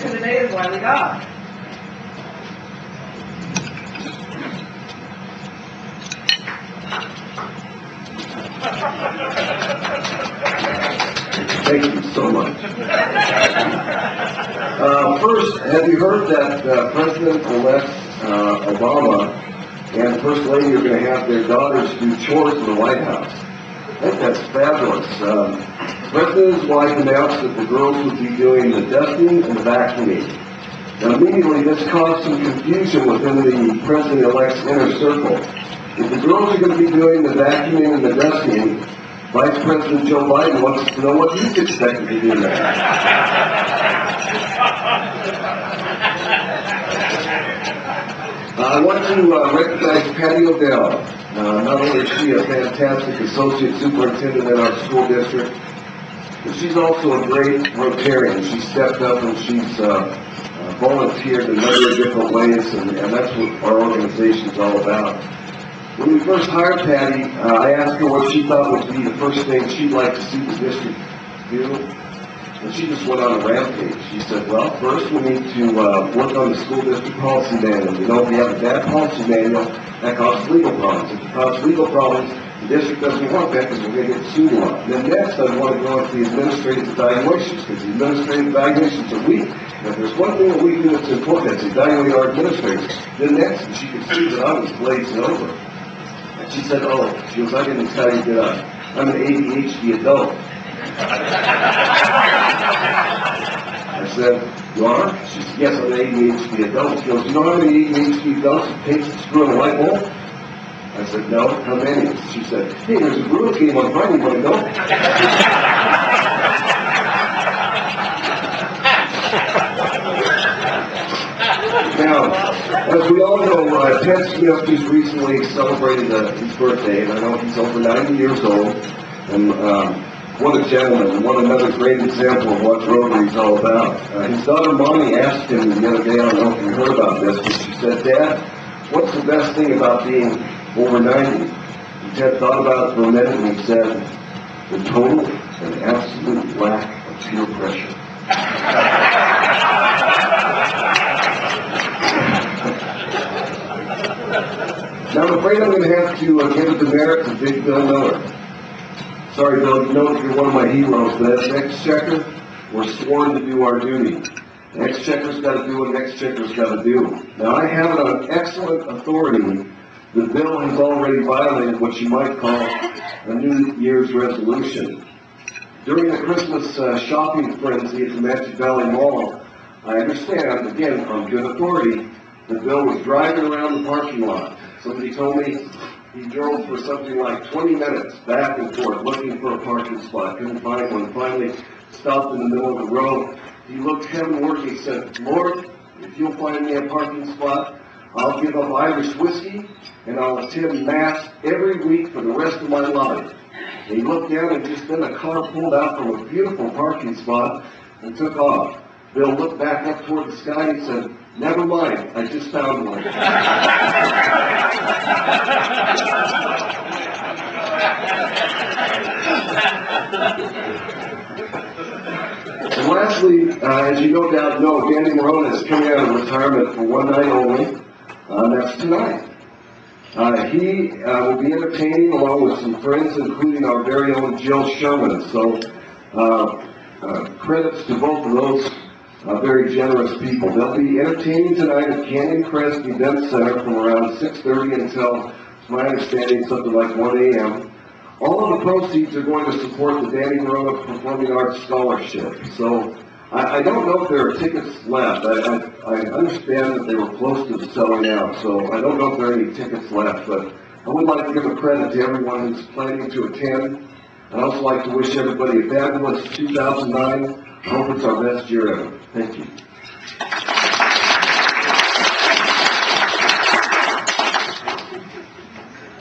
question today is why we got. Thank you so much. First, have you heard that President-elect Obama and First Lady are going to have their daughters do chores in the White House? I think that's fabulous. The President and his wife announced that the girls would be doing the dusting and the vacuuming. Now, immediately, this caused some confusion within the President-elect's inner circle. If the girls are going to be doing the vacuuming and the dusting, Vice President Joe Biden wants to know what he's expected to do next. I want to recognize Patty Odell. Not only is she a fantastic associate superintendent in our school district, but she's also a great Rotarian. She stepped up and she's volunteered in a number of different ways, and that's what our organization is all about. When we first hired Patty, I asked her what she thought would be the first thing she'd like to see the district do, and she just went on a rampage. She said, well, first we need to work on the school district policy manual. You know, if we have a bad policy manual, that causes legal problems. If it causes legal problems, the district doesn't want that because we're going to get sued a lot. And then next, I want to go into the administrative evaluations, because the administrative evaluations are weak. And if there's one thing that we do that's important, that's evaluate our administrators. Then next, she could see that I was glazing over. She said, oh, she goes, I didn't tell you that I'm an ADHD adult. I said, you are? She said, yes, I'm an ADHD adult. She goes, you know how many ADHD adults it takes to screw in a light bulb? I said, no, how many? She said, hey, there's a Bruins game on Friday, you want to go? Now, as we all know, Ted Smith just recently celebrated his birthday, and I know he's over 90 years old, and what a gentleman, and what another great example of what Rotary is all about. His daughter Mommy asked him the other day, I don't know if you heard about this, but she said, Dad, what's the best thing about being over 90? And Ted thought about it for a minute, and he said, the total and absolute lack of peer pressure. Now, I'm afraid I'm going to have to give a demerit to Big Bill Miller. Sorry, Bill, you know that you're one of my heroes, but as Exchequer, we're sworn to do our duty. Exchequer's got to do what Exchequer's got to do. Now, I have an excellent authority. The bill has already violated what you might call a New Year's resolution. During the Christmas shopping frenzy at the Magic Valley Mall, I understand, again, on good authority, the bill was driving around the parking lot. Somebody told me he drove for something like 20 minutes back and forth looking for a parking spot. Couldn't find one. Finally stopped in the middle of the road. He looked heavenward. He said, Lord, if you'll find me a parking spot, I'll give up Irish whiskey and I'll attend Mass every week for the rest of my life. And he looked down and just then a car pulled out from a beautiful parking spot and took off. Bill looked back up toward the sky and said, never mind, I just found one. And lastly, as you no doubt know, Danny Morona is coming out of retirement for one night only. That's tonight. He will be entertaining along with some friends, including our very own Jill Sherman. So credits to both of those very generous people. They'll be entertaining tonight at Canyon Crest Event Center from around 6:30 until, to my understanding, something like 1 a.m. All of the proceeds are going to support the Danny Morona Performing Arts Scholarship. So I don't know if there are tickets left. I understand that they were close to selling out, so I don't know if there are any tickets left, but I would like to give a credit to everyone who's planning to attend. I'd also like to wish everybody a fabulous 2009. I hope it's our best year ever. Thank you.